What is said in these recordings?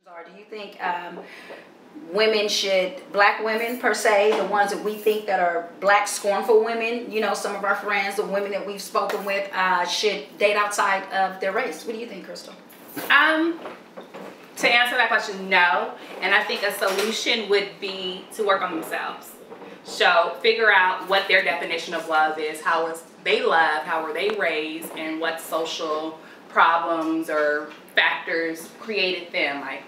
Do you think women should, black women per se, the ones that we think that are black scornful women, you know, some of our friends, the women that we've spoken with, should date outside of their race? What do you think, Crystal? To answer that question, no. And I think a solution would be to work on themselves. So figure out what their definition of love is, how was they loved, how were they raised, and what social problems or factors created them, like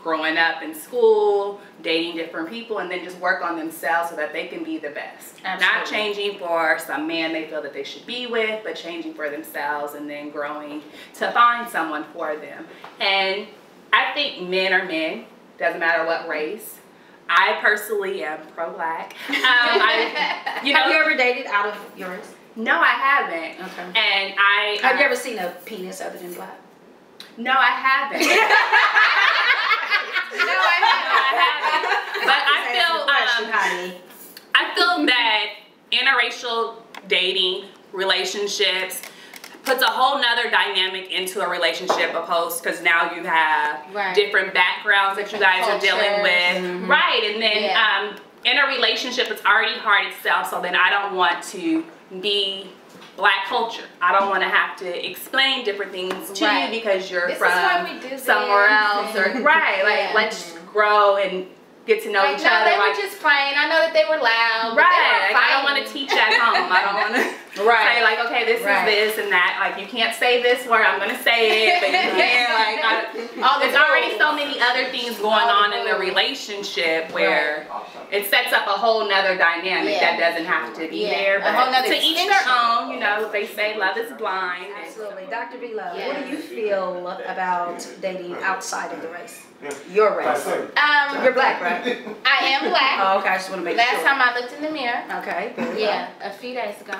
growing up in school, dating different people, and then just work on themselves so that they can be the best. Absolutely. Not changing for some man they feel that they should be with, but changing for themselves and then growing to find someone for them. And I think men are men, doesn't matter what race. I personally am pro-black. Have you ever dated out of your race? No, I haven't. Okay. And have you ever seen a penis other than black? No, I haven't. No, I haven't. But I feel that interracial dating relationships puts a whole nother dynamic into a relationship, opposed, because now you have different backgrounds that you guys are dealing with, right? And then in a relationship, it's already hard itself. So then I don't want to be black culture. I don't want to have to explain different things to you because you're from somewhere else, or like let's grow and get to know each other. They were just playing. I know that they were loud. Right. Like, I don't want to teach at home. I don't want to say like, okay, this is this and that. Like, you can't say this word. I'm gonna say it, but you can't. Like, there's already so many other things going on in the relationship where it sets up a whole nother dynamic that doesn't have to be there. But to each their own, you know, they say love is blind. Absolutely. Dr. B. Love, what do you feel about dating outside of the race? Your race. You're black, right? I am black. Oh, okay. I just want to make sure. Last time I looked in the mirror. Okay. A few days ago.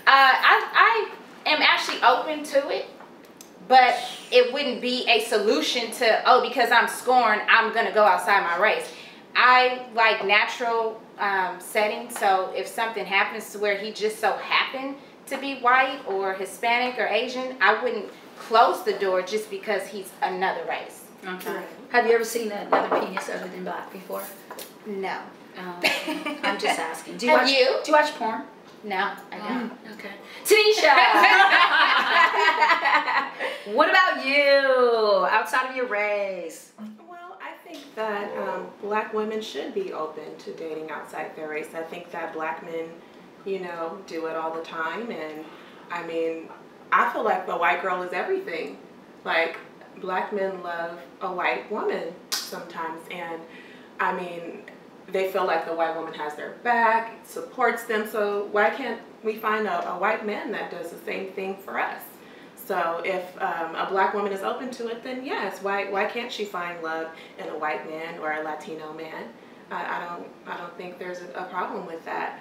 I am actually open to it, but it wouldn't be a solution to, because I'm scorned, I'm going to go outside my race. I like natural settings, so if something happens to where he just so happened to be white or Hispanic or Asian, I wouldn't close the door just because he's another race. Okay. Have you ever seen another penis other than black before? No. I'm just asking. Do you do you watch porn? No, I don't. Okay. Tanisha! What about you? Outside of your race? Well, I think that black women should be open to dating outside their race. I think that black men, you know, do it all the time. And I mean, I feel like the white girl is everything. Like, black men love a white woman sometimes. And I mean, they feel like the white woman has their back, supports them. So why can't we find a white man that does the same thing for us? So if a black woman is open to it, then yes, why can't she find love in a white man or a Latino man? I don't think there's a problem with that.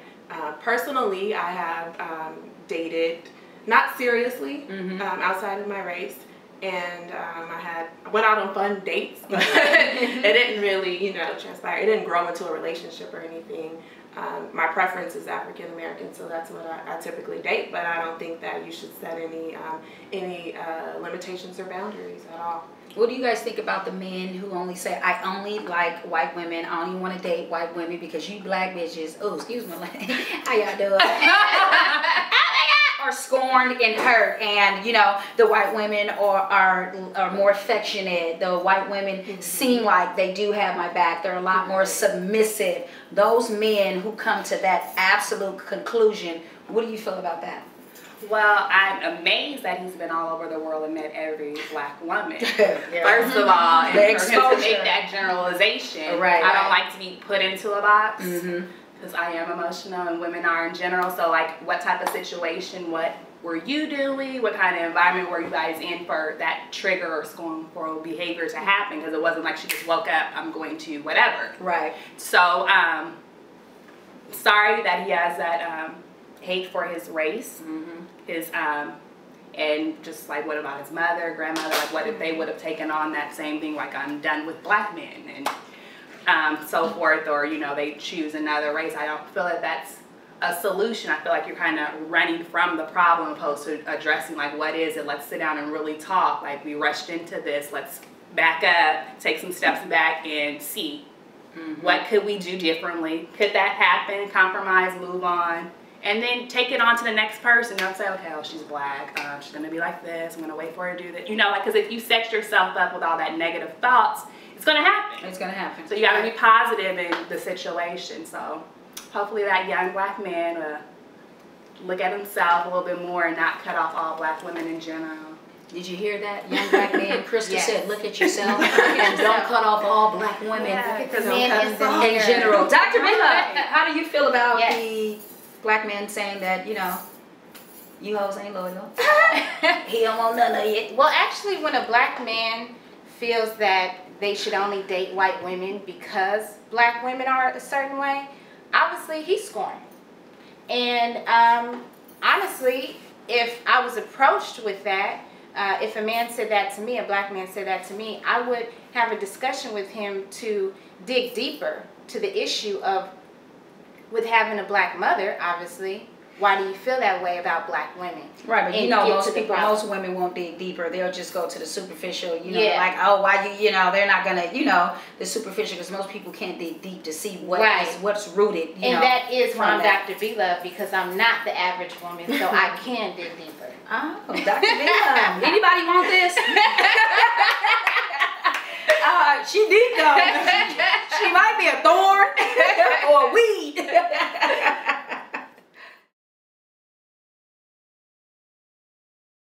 Personally, I have dated, not seriously, outside of my race. And I went out on fun dates, but it didn't really, you know, transpire. It didn't grow into a relationship or anything. My preference is African American, so that's what I typically date. But I don't think that you should set any limitations or boundaries at all. What do you guys think about the men who only say, I only like white women, I only want to date white women because you black bitches, oh, excuse me, how y'all doing? Are scorned and hurt, and you know, the white women are more affectionate. The white women seem like they do have my back. They're a lot more submissive. Those men who come to that absolute conclusion, what do you feel about that? Well, I'm amazed that he's been all over the world and met every black woman. First of all, and for him to make that generalization, I don't like to be put into a box. Because I am emotional and women are in general. So like, what type of situation, what were you doing? What kind of environment were you guys in for that trigger or scornful behavior to happen? Because it wasn't like she just woke up, I'm going to whatever. Right. So, sorry that he has that hate for his race. His, and just like, what about his mother, grandmother? Like, what if they would have taken on that same thing? Like, I'm done with black men. And so forth, or you know, they choose another race. I don't feel that that's a solution. I feel like you're kind of running from the problem opposed to addressing like, what is it? Let's sit down and really talk. Like, we rushed into this. Let's back up, take some steps back, and see what could we do differently. Could that happen? Compromise, move on, and then take it on to the next person. Don't say, okay, oh, she's black. She's gonna be like this. I'm gonna wait for her to do that. You know, like, because if you set yourself up with all that negative thoughts, it's gonna happen. It's gonna happen. So you gotta be positive in the situation. So hopefully that young black man will look at himself a little bit more and not cut off all black women in general. Did you hear that, young black man? Crystal Yes. said, look at yourself and don't cut off all black women Because in general. Dr. Bella, how do you feel about Yes. the black man saying that, you know, you hoes ain't loyal? He don't want none of it. Well, actually, when a black man feels that they should only date white women because black women are a certain way, obviously he's scorned. And honestly, if I was approached with that, if a man said that to me, a black man said that to me, I would have a discussion with him to dig deeper to the issue of, with having a black mother, obviously, why do you feel that way about black women? Right, but you And know, get most to the people, problem. most women won't dig deeper. They'll just go to the superficial, you know, Yeah. like, oh, why you know, they're not gonna, you know, the superficial, because most people can't dig deep to see what Right. is, what's rooted, you And know. that is why from I'm that. Dr. B-Love, because I'm not the average woman, so I can dig deeper. Oh, Dr. Bella. Anybody want this? She did though. She might be a thorn or a weed.